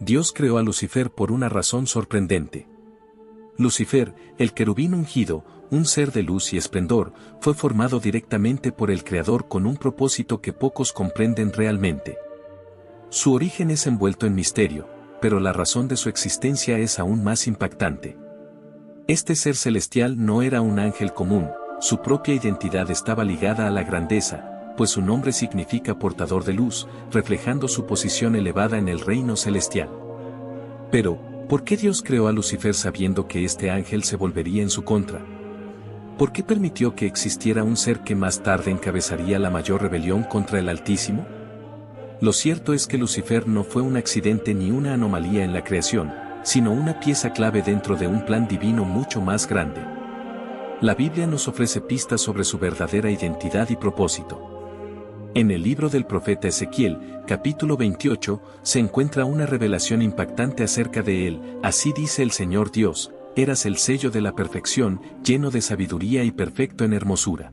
Dios creó a Lucifer por una razón sorprendente. Lucifer, el querubín ungido, un ser de luz y esplendor, fue formado directamente por el Creador con un propósito que pocos comprenden realmente. Su origen es envuelto en misterio, pero la razón de su existencia es aún más impactante. Este ser celestial no era un ángel común, su propia identidad estaba ligada a la grandeza, pues su nombre significa portador de luz, reflejando su posición elevada en el reino celestial. Pero, ¿por qué Dios creó a Lucifer sabiendo que este ángel se volvería en su contra? ¿Por qué permitió que existiera un ser que más tarde encabezaría la mayor rebelión contra el Altísimo? Lo cierto es que Lucifer no fue un accidente ni una anomalía en la creación, sino una pieza clave dentro de un plan divino mucho más grande. La Biblia nos ofrece pistas sobre su verdadera identidad y propósito. En el libro del profeta Ezequiel, capítulo 28, se encuentra una revelación impactante acerca de él. Así dice el Señor Dios: eras el sello de la perfección, lleno de sabiduría y perfecto en hermosura.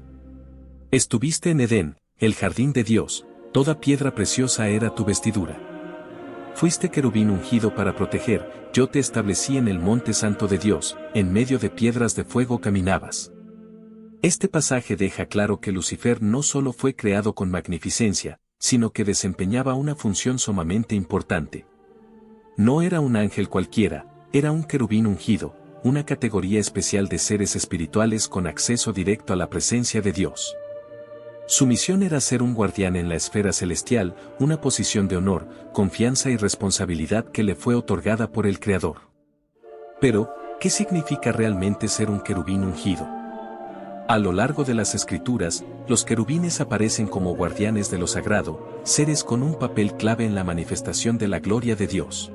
Estuviste en Edén, el jardín de Dios, toda piedra preciosa era tu vestidura. Fuiste querubín ungido para proteger, yo te establecí en el monte santo de Dios, en medio de piedras de fuego caminabas. Este pasaje deja claro que Lucifer no solo fue creado con magnificencia, sino que desempeñaba una función sumamente importante. No era un ángel cualquiera, era un querubín ungido, una categoría especial de seres espirituales con acceso directo a la presencia de Dios. Su misión era ser un guardián en la esfera celestial, una posición de honor, confianza y responsabilidad que le fue otorgada por el Creador. Pero, ¿qué significa realmente ser un querubín ungido? A lo largo de las Escrituras, los querubines aparecen como guardianes de lo sagrado, seres con un papel clave en la manifestación de la gloria de Dios.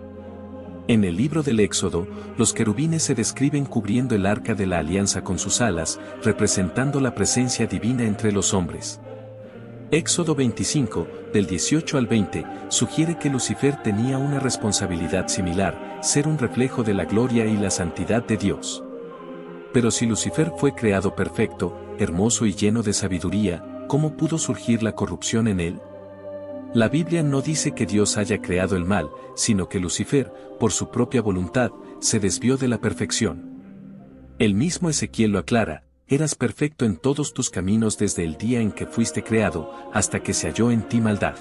En el libro del Éxodo, los querubines se describen cubriendo el arca de la alianza con sus alas, representando la presencia divina entre los hombres. Éxodo 25, del 18 al 20, sugiere que Lucifer tenía una responsabilidad similar, ser un reflejo de la gloria y la santidad de Dios. Pero si Lucifer fue creado perfecto, hermoso y lleno de sabiduría, ¿cómo pudo surgir la corrupción en él? La Biblia no dice que Dios haya creado el mal, sino que Lucifer, por su propia voluntad, se desvió de la perfección. El mismo Ezequiel lo aclara: eras perfecto en todos tus caminos desde el día en que fuiste creado, hasta que se halló en ti maldad.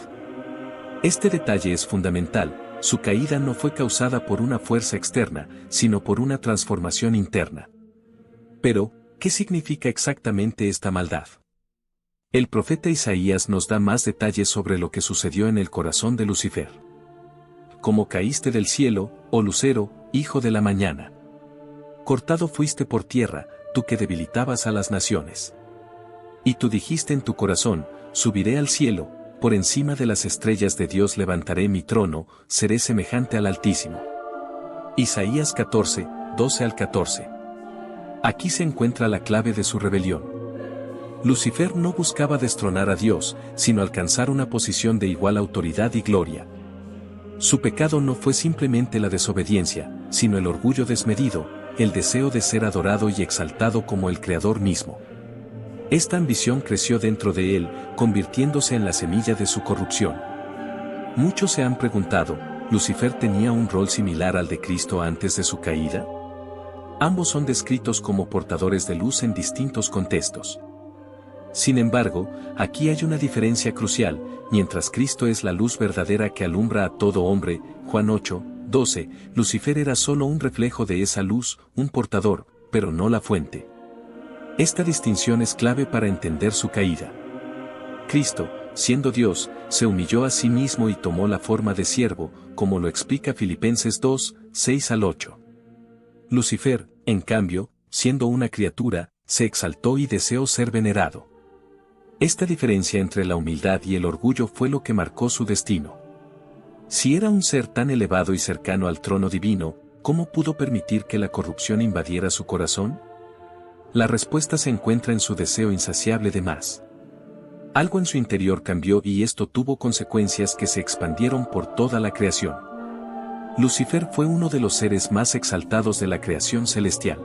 Este detalle es fundamental: su caída no fue causada por una fuerza externa, sino por una transformación interna. Pero, ¿qué significa exactamente esta maldad? El profeta Isaías nos da más detalles sobre lo que sucedió en el corazón de Lucifer. Como caíste del cielo, oh lucero, hijo de la mañana. Cortado fuiste por tierra, tú que debilitabas a las naciones. Y tú dijiste en tu corazón: subiré al cielo, por encima de las estrellas de Dios levantaré mi trono, seré semejante al Altísimo. Isaías 14, 12 al 14. Aquí se encuentra la clave de su rebelión. Lucifer no buscaba destronar a Dios, sino alcanzar una posición de igual autoridad y gloria. Su pecado no fue simplemente la desobediencia, sino el orgullo desmedido, el deseo de ser adorado y exaltado como el Creador mismo. Esta ambición creció dentro de él, convirtiéndose en la semilla de su corrupción. Muchos se han preguntado: ¿Lucifer tenía un rol similar al de Cristo antes de su caída? Ambos son descritos como portadores de luz en distintos contextos. Sin embargo, aquí hay una diferencia crucial: mientras Cristo es la luz verdadera que alumbra a todo hombre, Juan 8, 12, Lucifer era solo un reflejo de esa luz, un portador, pero no la fuente. Esta distinción es clave para entender su caída. Cristo, siendo Dios, se humilló a sí mismo y tomó la forma de siervo, como lo explica Filipenses 2, 6 al 8. Lucifer, en cambio, siendo una criatura, se exaltó y deseó ser venerado. Esta diferencia entre la humildad y el orgullo fue lo que marcó su destino. Si era un ser tan elevado y cercano al trono divino, ¿cómo pudo permitir que la corrupción invadiera su corazón? La respuesta se encuentra en su deseo insaciable de más. Algo en su interior cambió y esto tuvo consecuencias que se expandieron por toda la creación. Lucifer fue uno de los seres más exaltados de la creación celestial.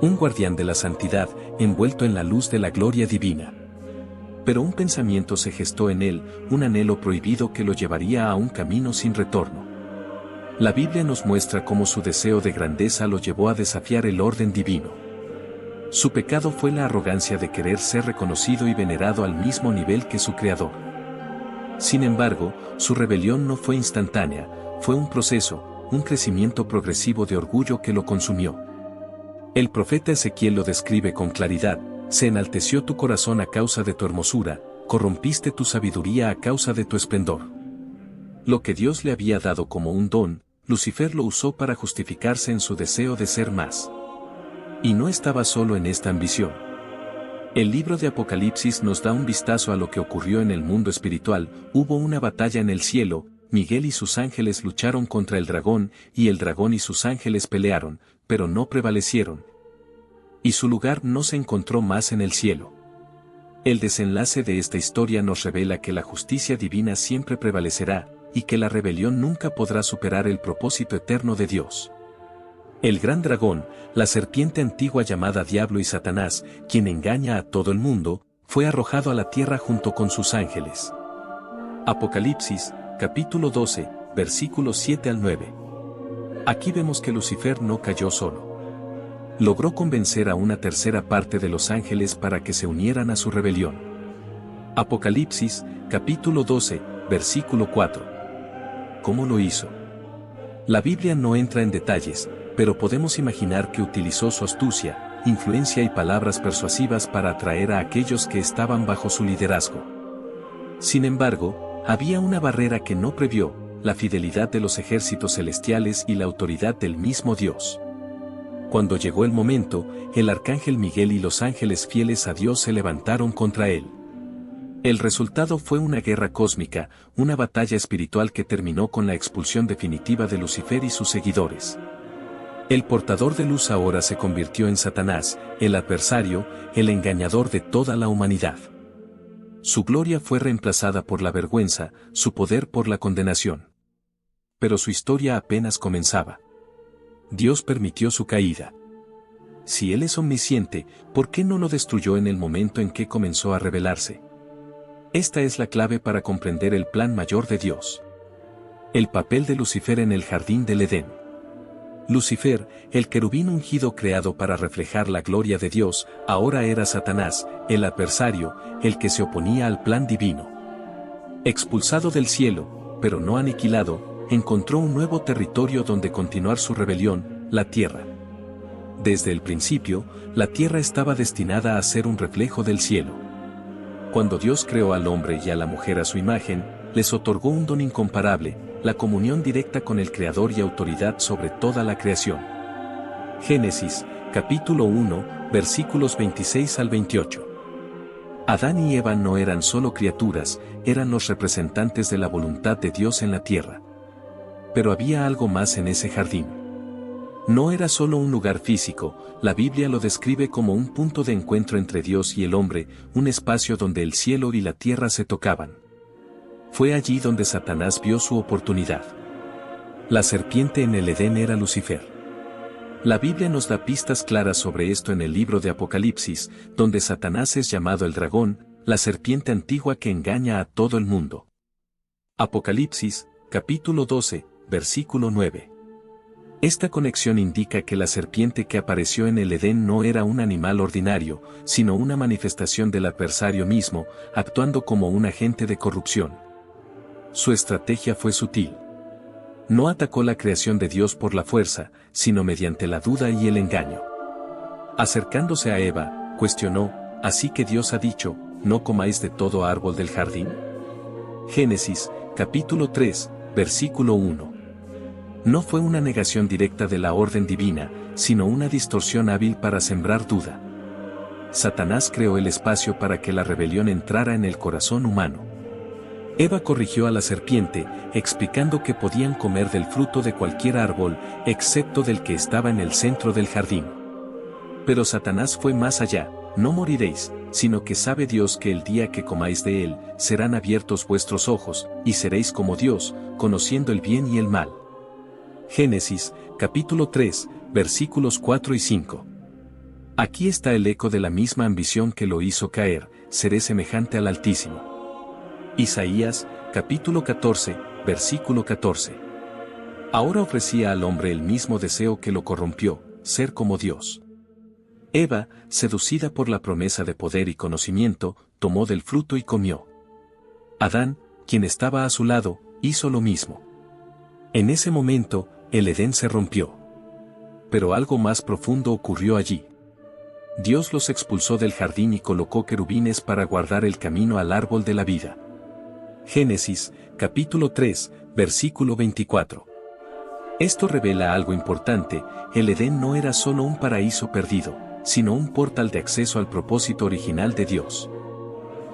Un guardián de la santidad, envuelto en la luz de la gloria divina. Pero un pensamiento se gestó en él, un anhelo prohibido que lo llevaría a un camino sin retorno. La Biblia nos muestra cómo su deseo de grandeza lo llevó a desafiar el orden divino. Su pecado fue la arrogancia de querer ser reconocido y venerado al mismo nivel que su Creador. Sin embargo, su rebelión no fue instantánea, fue un proceso, un crecimiento progresivo de orgullo que lo consumió. El profeta Ezequiel lo describe con claridad: se enalteció tu corazón a causa de tu hermosura, corrompiste tu sabiduría a causa de tu esplendor. Lo que Dios le había dado como un don, Lucifer lo usó para justificarse en su deseo de ser más. Y no estaba solo en esta ambición. El libro de Apocalipsis nos da un vistazo a lo que ocurrió en el mundo espiritual. Hubo una batalla en el cielo, Miguel y sus ángeles lucharon contra el dragón, y el dragón y sus ángeles pelearon, pero no prevalecieron. Y su lugar no se encontró más en el cielo. El desenlace de esta historia nos revela que la justicia divina siempre prevalecerá, y que la rebelión nunca podrá superar el propósito eterno de Dios. El gran dragón, la serpiente antigua llamada Diablo y Satanás, quien engaña a todo el mundo, fue arrojado a la tierra junto con sus ángeles. Apocalipsis, capítulo 12, versículos 7 al 9. Aquí vemos que Lucifer no cayó solo. Logró convencer a una tercera parte de los ángeles para que se unieran a su rebelión. Apocalipsis, capítulo 12, versículo 4. ¿Cómo lo hizo? La Biblia no entra en detalles, pero podemos imaginar que utilizó su astucia, influencia y palabras persuasivas para atraer a aquellos que estaban bajo su liderazgo. Sin embargo, había una barrera que no previó: la fidelidad de los ejércitos celestiales y la autoridad del mismo Dios. Cuando llegó el momento, el arcángel Miguel y los ángeles fieles a Dios se levantaron contra él. El resultado fue una guerra cósmica, una batalla espiritual que terminó con la expulsión definitiva de Lucifer y sus seguidores. El portador de luz ahora se convirtió en Satanás, el adversario, el engañador de toda la humanidad. Su gloria fue reemplazada por la vergüenza, su poder por la condenación. Pero su historia apenas comenzaba. Dios permitió su caída. Si Él es omnisciente, ¿por qué no lo destruyó en el momento en que comenzó a rebelarse? Esta es la clave para comprender el plan mayor de Dios. El papel de Lucifer en el jardín del Edén. Lucifer, el querubín ungido creado para reflejar la gloria de Dios, ahora era Satanás, el adversario, el que se oponía al plan divino. Expulsado del cielo, pero no aniquilado, encontró un nuevo territorio donde continuar su rebelión: la tierra. Desde el principio, la tierra estaba destinada a ser un reflejo del cielo. Cuando Dios creó al hombre y a la mujer a su imagen, les otorgó un don incomparable: la comunión directa con el Creador y autoridad sobre toda la creación. Génesis, capítulo 1, versículos 26 al 28. Adán y Eva no eran solo criaturas, eran los representantes de la voluntad de Dios en la tierra. Pero había algo más en ese jardín. No era solo un lugar físico, la Biblia lo describe como un punto de encuentro entre Dios y el hombre, un espacio donde el cielo y la tierra se tocaban. Fue allí donde Satanás vio su oportunidad. La serpiente en el Edén era Lucifer. La Biblia nos da pistas claras sobre esto en el libro de Apocalipsis, donde Satanás es llamado el dragón, la serpiente antigua que engaña a todo el mundo. Apocalipsis, capítulo 12, versículo 9. Esta conexión indica que la serpiente que apareció en el Edén no era un animal ordinario, sino una manifestación del adversario mismo, actuando como un agente de corrupción. Su estrategia fue sutil. No atacó la creación de Dios por la fuerza, sino mediante la duda y el engaño. Acercándose a Eva, cuestionó: ¿así que Dios ha dicho, no comáis de todo árbol del jardín? Génesis, capítulo 3, versículo 1. No fue una negación directa de la orden divina, sino una distorsión hábil para sembrar duda. Satanás creó el espacio para que la rebelión entrara en el corazón humano. Eva corrigió a la serpiente, explicando que podían comer del fruto de cualquier árbol, excepto del que estaba en el centro del jardín. Pero Satanás fue más allá: no moriréis, sino que sabe Dios que el día que comáis de él, serán abiertos vuestros ojos, y seréis como Dios, conociendo el bien y el mal. Génesis, capítulo 3, versículos 4 y 5. Aquí está el eco de la misma ambición que lo hizo caer: seré semejante al Altísimo. Isaías, capítulo 14, versículo 14. Ahora ofrecía al hombre el mismo deseo que lo corrompió, ser como Dios. Eva, seducida por la promesa de poder y conocimiento, tomó del fruto y comió. Adán, quien estaba a su lado, hizo lo mismo. En ese momento, el Edén se rompió. Pero algo más profundo ocurrió allí. Dios los expulsó del jardín y colocó querubines para guardar el camino al árbol de la vida. Génesis, capítulo 3, versículo 24. Esto revela algo importante: el Edén no era solo un paraíso perdido, sino un portal de acceso al propósito original de Dios.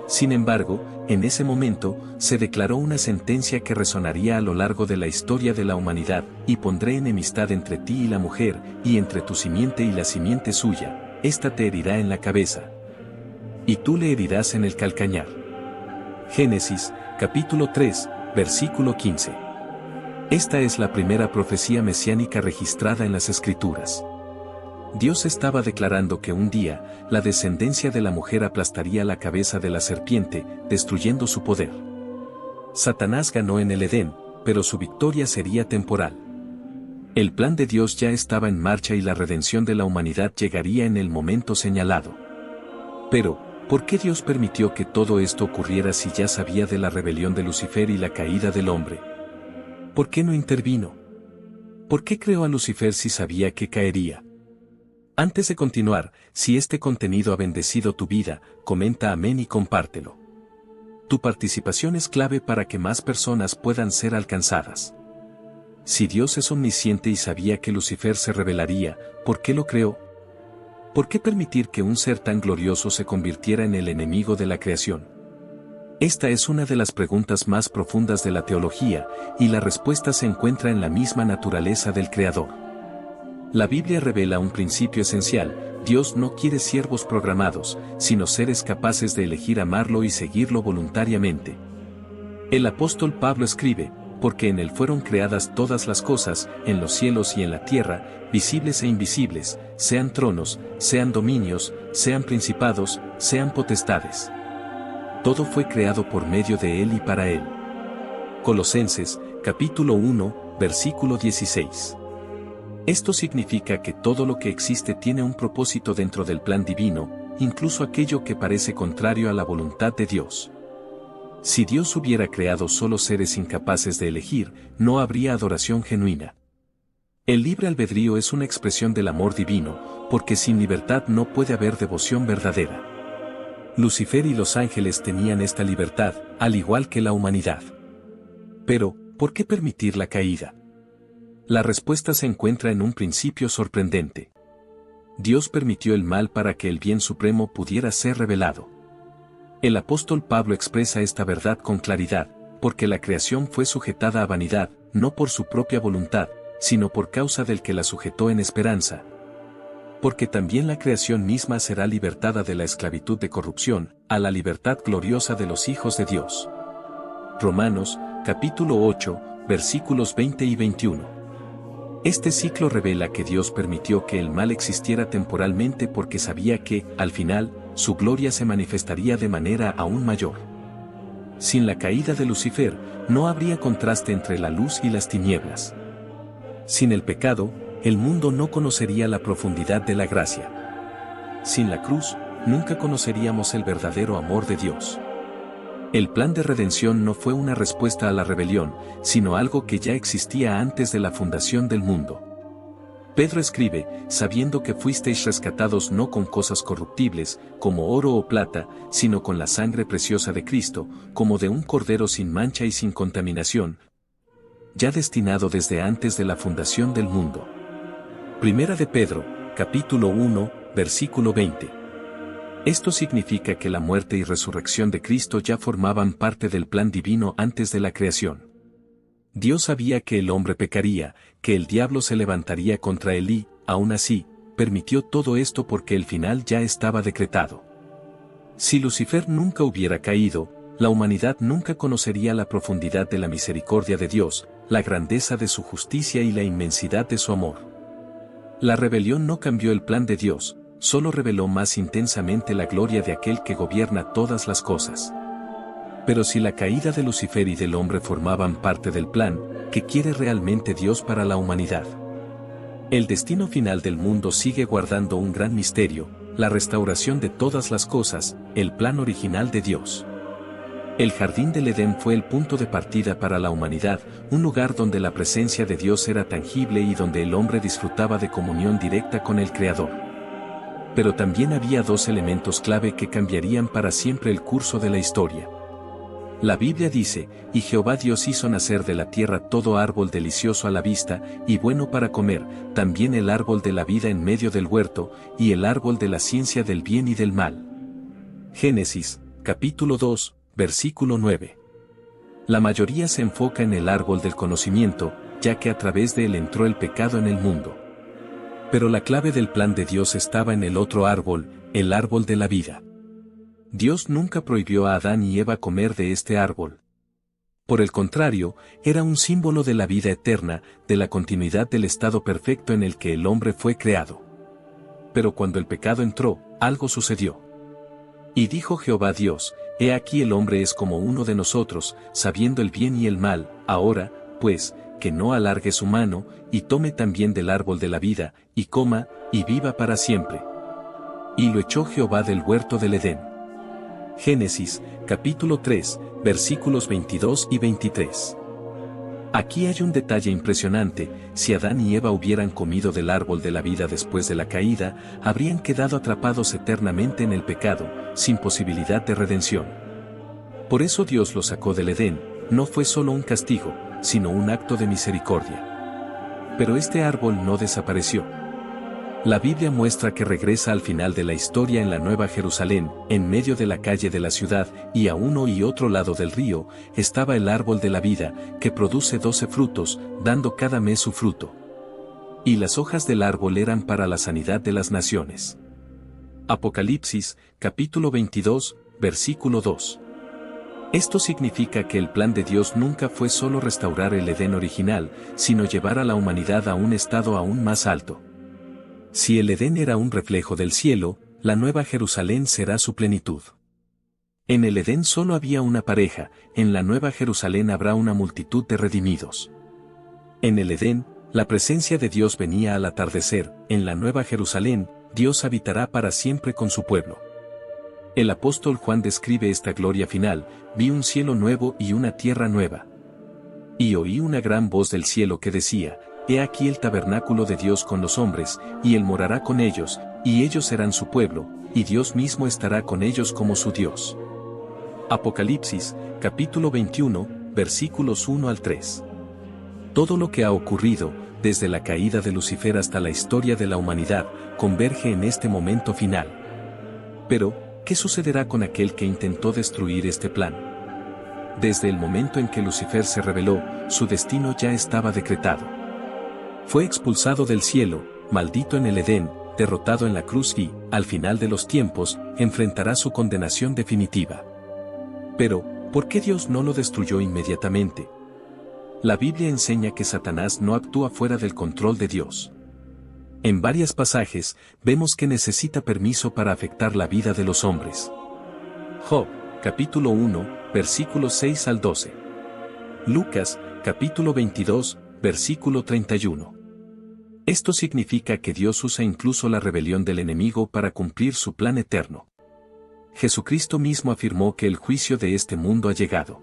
Sin embargo, en ese momento, se declaró una sentencia que resonaría a lo largo de la historia de la humanidad: y pondré enemistad entre ti y la mujer, y entre tu simiente y la simiente suya, ésta te herirá en la cabeza, y tú le herirás en el calcañar. Génesis, capítulo 3, versículo 15. Esta es la primera profecía mesiánica registrada en las Escrituras. Dios estaba declarando que un día, la descendencia de la mujer aplastaría la cabeza de la serpiente, destruyendo su poder. Satanás ganó en el Edén, pero su victoria sería temporal. El plan de Dios ya estaba en marcha y la redención de la humanidad llegaría en el momento señalado. Pero, ¿por qué Dios permitió que todo esto ocurriera si ya sabía de la rebelión de Lucifer y la caída del hombre? ¿Por qué no intervino? ¿Por qué creó a Lucifer si sabía que caería? Antes de continuar, si este contenido ha bendecido tu vida, comenta amén y compártelo. Tu participación es clave para que más personas puedan ser alcanzadas. Si Dios es omnisciente y sabía que Lucifer se rebelaría, ¿por qué lo creó? ¿Por qué permitir que un ser tan glorioso se convirtiera en el enemigo de la creación? Esta es una de las preguntas más profundas de la teología, y la respuesta se encuentra en la misma naturaleza del Creador. La Biblia revela un principio esencial: Dios no quiere siervos programados, sino seres capaces de elegir amarlo y seguirlo voluntariamente. El apóstol Pablo escribe: porque en él fueron creadas todas las cosas, en los cielos y en la tierra, visibles e invisibles, sean tronos, sean dominios, sean principados, sean potestades. Todo fue creado por medio de él y para él. Colosenses, capítulo 1, versículo 16. Esto significa que todo lo que existe tiene un propósito dentro del plan divino, incluso aquello que parece contrario a la voluntad de Dios. Si Dios hubiera creado solo seres incapaces de elegir, no habría adoración genuina. El libre albedrío es una expresión del amor divino, porque sin libertad no puede haber devoción verdadera. Lucifer y los ángeles tenían esta libertad, al igual que la humanidad. Pero, ¿por qué permitir la caída? La respuesta se encuentra en un principio sorprendente. Dios permitió el mal para que el bien supremo pudiera ser revelado. El apóstol Pablo expresa esta verdad con claridad: porque la creación fue sujetada a vanidad, no por su propia voluntad, sino por causa del que la sujetó en esperanza. Porque también la creación misma será libertada de la esclavitud de corrupción, a la libertad gloriosa de los hijos de Dios. Romanos, capítulo 8, versículos 20 y 21. Este ciclo revela que Dios permitió que el mal existiera temporalmente porque sabía que, al final, su gloria se manifestaría de manera aún mayor. Sin la caída de Lucifer, no habría contraste entre la luz y las tinieblas. Sin el pecado, el mundo no conocería la profundidad de la gracia. Sin la cruz, nunca conoceríamos el verdadero amor de Dios. El plan de redención no fue una respuesta a la rebelión, sino algo que ya existía antes de la fundación del mundo. Pedro escribe: sabiendo que fuisteis rescatados no con cosas corruptibles, como oro o plata, sino con la sangre preciosa de Cristo, como de un cordero sin mancha y sin contaminación, ya destinado desde antes de la fundación del mundo. Primera de Pedro, capítulo 1, versículo 20. Esto significa que la muerte y resurrección de Cristo ya formaban parte del plan divino antes de la creación. Dios sabía que el hombre pecaría, que el diablo se levantaría contra él y, aún así, permitió todo esto porque el final ya estaba decretado. Si Lucifer nunca hubiera caído, la humanidad nunca conocería la profundidad de la misericordia de Dios, la grandeza de su justicia y la inmensidad de su amor. La rebelión no cambió el plan de Dios, solo reveló más intensamente la gloria de aquel que gobierna todas las cosas. Pero si la caída de Lucifer y del hombre formaban parte del plan, ¿qué quiere realmente Dios para la humanidad? El destino final del mundo sigue guardando un gran misterio, la restauración de todas las cosas, el plan original de Dios. El jardín del Edén fue el punto de partida para la humanidad, un lugar donde la presencia de Dios era tangible y donde el hombre disfrutaba de comunión directa con el Creador. Pero también había dos elementos clave que cambiarían para siempre el curso de la historia. La Biblia dice, y Jehová Dios hizo nacer de la tierra todo árbol delicioso a la vista, y bueno para comer, también el árbol de la vida en medio del huerto, y el árbol de la ciencia del bien y del mal. Génesis, capítulo 2, versículo 9. La mayoría se enfoca en el árbol del conocimiento, ya que a través de él entró el pecado en el mundo. Pero la clave del plan de Dios estaba en el otro árbol, el árbol de la vida. Dios nunca prohibió a Adán y Eva comer de este árbol. Por el contrario, era un símbolo de la vida eterna, de la continuidad del estado perfecto en el que el hombre fue creado. Pero cuando el pecado entró, algo sucedió. Y dijo Jehová Dios, he aquí el hombre es como uno de nosotros, sabiendo el bien y el mal, ahora, pues, que no alargue su mano, y tome también del árbol de la vida, y coma, y viva para siempre. Y lo echó Jehová del huerto del Edén. Génesis, capítulo 3, versículos 22 y 23. Aquí hay un detalle impresionante: si Adán y Eva hubieran comido del árbol de la vida después de la caída, habrían quedado atrapados eternamente en el pecado, sin posibilidad de redención. Por eso Dios los sacó del Edén, no fue solo un castigo, sino un acto de misericordia. Pero este árbol no desapareció. La Biblia muestra que regresa al final de la historia en la Nueva Jerusalén, en medio de la calle de la ciudad, y a uno y otro lado del río, estaba el árbol de la vida, que produce 12 frutos, dando cada mes su fruto. Y las hojas del árbol eran para la sanidad de las naciones. Apocalipsis, capítulo 22, versículo 2. Esto significa que el plan de Dios nunca fue solo restaurar el Edén original, sino llevar a la humanidad a un estado aún más alto. Si el Edén era un reflejo del cielo, la Nueva Jerusalén será su plenitud. En el Edén solo había una pareja, en la Nueva Jerusalén habrá una multitud de redimidos. En el Edén, la presencia de Dios venía al atardecer, en la Nueva Jerusalén, Dios habitará para siempre con su pueblo. El apóstol Juan describe esta gloria final: vi un cielo nuevo y una tierra nueva. Y oí una gran voz del cielo que decía, he aquí el tabernáculo de Dios con los hombres, y él morará con ellos, y ellos serán su pueblo, y Dios mismo estará con ellos como su Dios. Apocalipsis, capítulo 21, versículos 1 al 3. Todo lo que ha ocurrido, desde la caída de Lucifer hasta la historia de la humanidad, converge en este momento final. Pero, ¿qué sucederá con aquel que intentó destruir este plan? Desde el momento en que Lucifer se rebeló, su destino ya estaba decretado. Fue expulsado del cielo, maldito en el Edén, derrotado en la cruz y, al final de los tiempos, enfrentará su condenación definitiva. Pero, ¿por qué Dios no lo destruyó inmediatamente? La Biblia enseña que Satanás no actúa fuera del control de Dios. En varios pasajes, vemos que necesita permiso para afectar la vida de los hombres. Job, capítulo 1, versículos 6 al 12. Lucas, capítulo 22, versículo 31. Esto significa que Dios usa incluso la rebelión del enemigo para cumplir su plan eterno. Jesucristo mismo afirmó que el juicio de este mundo ha llegado.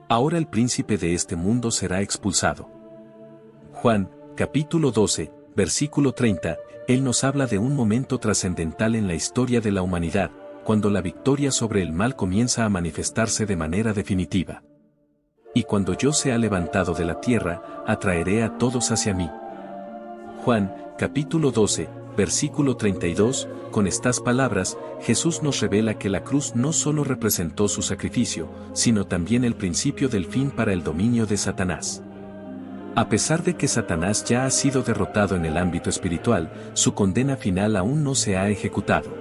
Ahora el príncipe de este mundo será expulsado. Juan, capítulo 12, versículo 30, él nos habla de un momento trascendental en la historia de la humanidad, cuando la victoria sobre el mal comienza a manifestarse de manera definitiva. Y cuando yo sea levantado de la tierra, atraeré a todos hacia mí. Juan, capítulo 12, versículo 32, con estas palabras, Jesús nos revela que la cruz no solo representó su sacrificio, sino también el principio del fin para el dominio de Satanás. A pesar de que Satanás ya ha sido derrotado en el ámbito espiritual, su condena final aún no se ha ejecutado.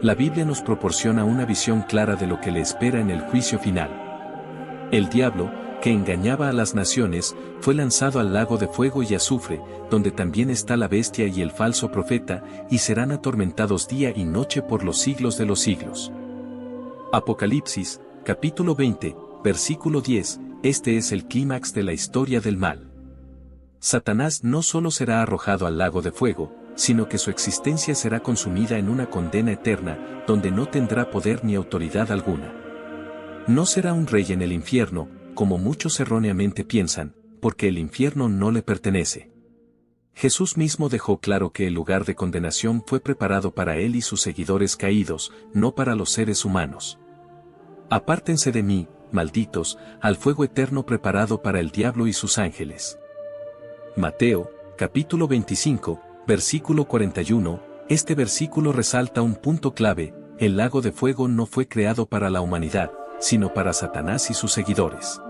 La Biblia nos proporciona una visión clara de lo que le espera en el juicio final. El diablo, que engañaba a las naciones, fue lanzado al lago de fuego y azufre, donde también está la bestia y el falso profeta, y serán atormentados día y noche por los siglos de los siglos. Apocalipsis, capítulo 20, versículo 10, este es el clímax de la historia del mal. Satanás no solo será arrojado al lago de fuego, sino que su existencia será consumida en una condena eterna, donde no tendrá poder ni autoridad alguna. No será un rey en el infierno, como muchos erróneamente piensan, porque el infierno no le pertenece. Jesús mismo dejó claro que el lugar de condenación fue preparado para él y sus seguidores caídos, no para los seres humanos. Apártense de mí, malditos, al fuego eterno preparado para el diablo y sus ángeles. Mateo, capítulo 25, versículo 41, este versículo resalta un punto clave: el lago de fuego no fue creado para la humanidad, sino para Satanás y sus seguidores.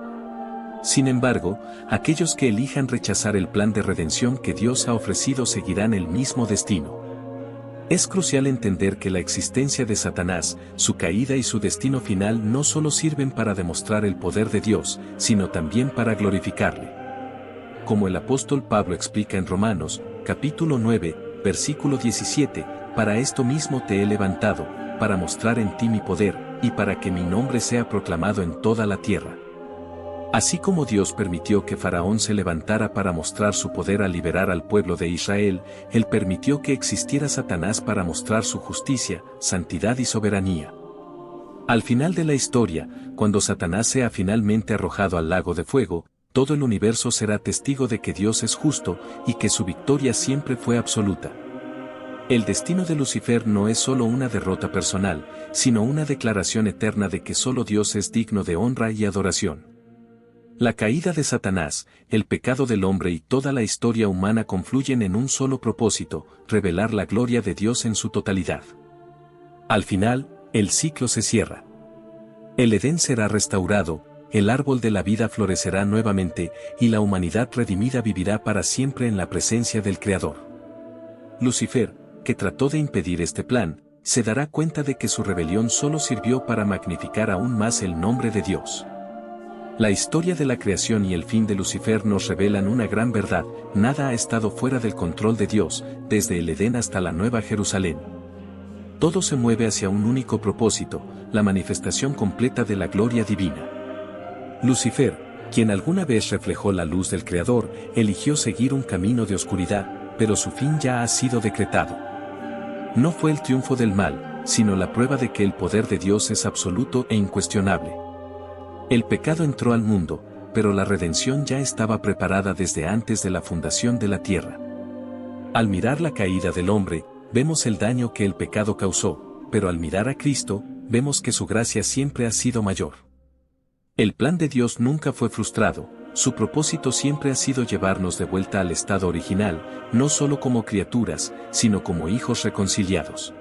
Sin embargo, aquellos que elijan rechazar el plan de redención que Dios ha ofrecido seguirán el mismo destino. Es crucial entender que la existencia de Satanás, su caída y su destino final no solo sirven para demostrar el poder de Dios, sino también para glorificarle. Como el apóstol Pablo explica en Romanos, capítulo 9, versículo 17, para esto mismo te he levantado, para mostrar en ti mi poder, y para que mi nombre sea proclamado en toda la tierra. Así como Dios permitió que Faraón se levantara para mostrar su poder al liberar al pueblo de Israel, Él permitió que existiera Satanás para mostrar su justicia, santidad y soberanía. Al final de la historia, cuando Satanás sea finalmente arrojado al lago de fuego, todo el universo será testigo de que Dios es justo y que su victoria siempre fue absoluta. El destino de Lucifer no es solo una derrota personal, sino una declaración eterna de que solo Dios es digno de honra y adoración. La caída de Satanás, el pecado del hombre y toda la historia humana confluyen en un solo propósito: revelar la gloria de Dios en su totalidad. Al final, el ciclo se cierra. El Edén será restaurado, el árbol de la vida florecerá nuevamente, y la humanidad redimida vivirá para siempre en la presencia del Creador. Lucifer, que trató de impedir este plan, se dará cuenta de que su rebelión solo sirvió para magnificar aún más el nombre de Dios. La historia de la creación y el fin de Lucifer nos revelan una gran verdad: nada ha estado fuera del control de Dios, desde el Edén hasta la Nueva Jerusalén. Todo se mueve hacia un único propósito: la manifestación completa de la gloria divina. Lucifer, quien alguna vez reflejó la luz del Creador, eligió seguir un camino de oscuridad, pero su fin ya ha sido decretado. No fue el triunfo del mal, sino la prueba de que el poder de Dios es absoluto e incuestionable. El pecado entró al mundo, pero la redención ya estaba preparada desde antes de la fundación de la tierra. Al mirar la caída del hombre, vemos el daño que el pecado causó, pero al mirar a Cristo, vemos que su gracia siempre ha sido mayor. El plan de Dios nunca fue frustrado, su propósito siempre ha sido llevarnos de vuelta al estado original, no solo como criaturas, sino como hijos reconciliados.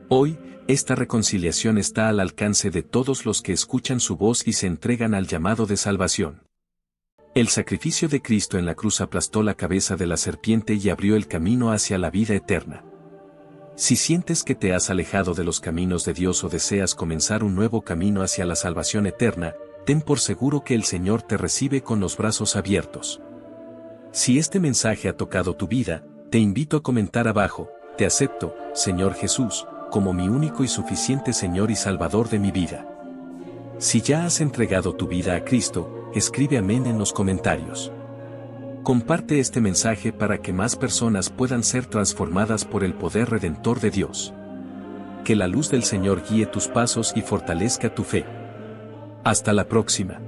Hoy, esta reconciliación está al alcance de todos los que escuchan su voz y se entregan al llamado de salvación. El sacrificio de Cristo en la cruz aplastó la cabeza de la serpiente y abrió el camino hacia la vida eterna. Si sientes que te has alejado de los caminos de Dios o deseas comenzar un nuevo camino hacia la salvación eterna, ten por seguro que el Señor te recibe con los brazos abiertos. Si este mensaje ha tocado tu vida, te invito a comentar abajo: te acepto, Señor Jesús, como mi único y suficiente Señor y Salvador de mi vida. Si ya has entregado tu vida a Cristo, escribe amén en los comentarios. Comparte este mensaje para que más personas puedan ser transformadas por el poder redentor de Dios. Que la luz del Señor guíe tus pasos y fortalezca tu fe. Hasta la próxima.